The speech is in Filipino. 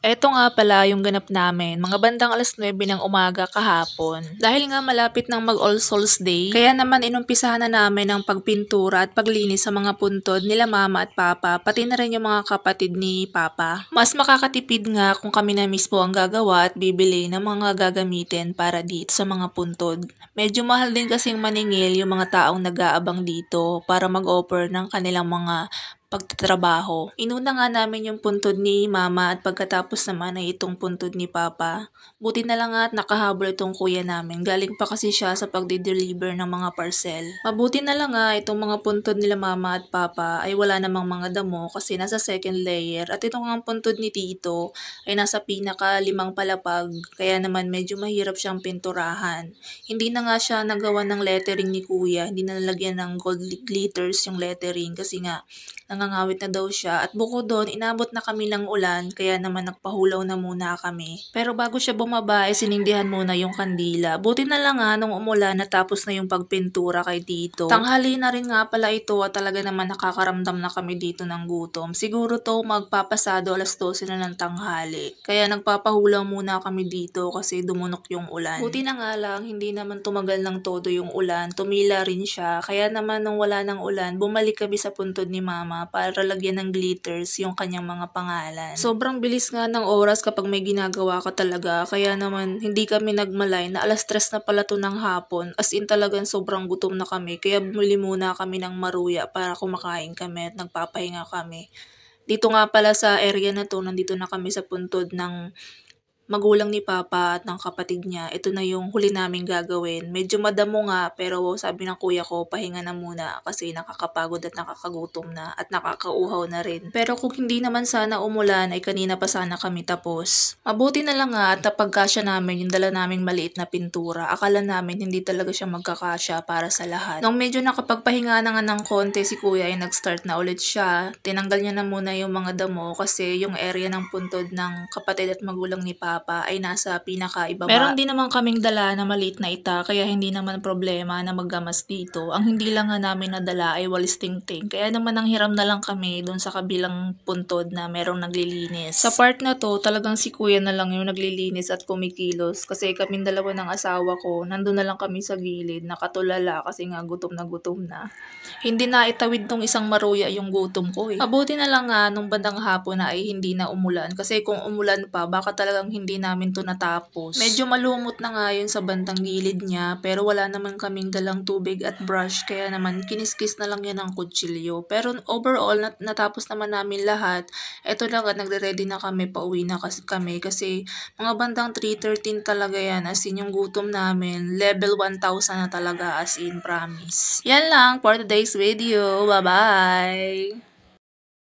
Eto nga pala yung ganap namin, mga bandang 9:00 ng umaga kahapon. Dahil nga malapit ng mag All Souls Day, kaya naman inumpisahan na namin ang pagpintura at paglinis sa mga puntod nila mama at papa, pati na rin yung mga kapatid ni papa. Mas makakatipid nga kung kami na mismo ang gagawa at bibili ng mga gagamitin para dito sa mga puntod. Medyo mahal din kasing maningil yung mga taong nag-aabang dito para mag-offer ng kanilang mga pagtatrabaho. Inuna nga namin yung puntod ni mama at pagkatapos naman ay itong puntod ni papa. Buti na lang nga at nakahabol itong kuya namin. Galing pa kasi siya sa pagde-deliver ng mga parcel. Mabuti na lang nga itong mga puntod nila mama at papa ay wala namang mga damo kasi nasa second layer. At itong ang puntod ni tito ay nasa pinaka 5 palapag kaya naman medyo mahirap siyang pinturahan. Hindi na nga siya nagawa ng lettering ni kuya. Hindi na nalagyan ng gold glitters yung lettering kasi nga nangangawit na daw siya at bukod doon inabot na kami ng ulan kaya naman nagpahulaw na muna kami. Pero bago siya bumaba ay sinindihan muna yung kandila. Buti na lang nga nung umulan natapos na yung pagpintura kay tito. Tanghali na rin nga pala ito at talaga naman nakakaramdam na kami dito ng gutom. Siguro to magpapasado 12:00 na ng tanghali. Kaya nagpapahulaw muna kami dito kasi dumunok yung ulan. Buti na nga lang hindi naman tumagal ng todo yung ulan. Tumila rin siya. Kaya naman nung wala ng ulan bumalik kami sa puntod ni mama para lagyan ng glitters yung kanyang mga pangalan. Sobrang bilis nga ng oras kapag may ginagawa ka talaga, kaya naman hindi kami nagmalay na 3:00 na pala to ng hapon. As in talagang sobrang gutom na kami, kaya bumili muna kami ng maruya para kumakain kami at nagpapahinga kami. Dito nga pala sa area na to, nandito na kami sa puntod ng magulang ni papa at ng kapatid niya. Ito na yung huli naming gagawin. Medyo madamo nga pero sabi ng kuya ko pahinga na muna kasi nakakapagod at nakakagutom na at nakakauhaw na rin. Pero kung hindi naman sana umulan ay kanina pa sana kami tapos. Mabuti na lang nga at napagkasya namin yung dala naming maliit na pintura. Akala namin hindi talaga siya magkakasya para sa lahat. Nung medyo nakapagpahinga na nga ng konti si kuya ay nag-start na ulit siya. Tinanggal niya na muna yung mga damo kasi yung area ng puntod ng kapatid at magulang ni papa ay nasa pinakaibaba. Meron din naman kaming dala na maliit na ita kaya hindi naman problema na maggamas dito. Ang hindi lang nga namin nadala ay walis tingting. Kaya naman ang hiram na lang kami dun sa kabilang puntod na merong naglilinis. Sa part na to talagang si kuya na lang yung naglilinis at kumikilos kasi kaming dalawa ng asawa ko nandun na lang kami sa gilid nakatulala kasi nga gutom na. Hindi na itawid tong isang maruya yung gutom ko eh. Mabuti na lang nga nung bandang hapon na ay hindi na umulan kasi kung umulan pa baka talagang hindi namin to natapos. Medyo malumot na nga yun sa bandang gilid niya pero wala naman kaming dalang tubig at brush kaya naman kiniskis na lang yan ng kutsilyo. Pero overall natapos naman namin lahat. Eto na nga nagre-ready na kami pauwi na kami kasi mga bandang 3:13 talaga yan as in yung gutom namin level 1,000 na talaga as in promise. Yan lang for today's video. Bye bye!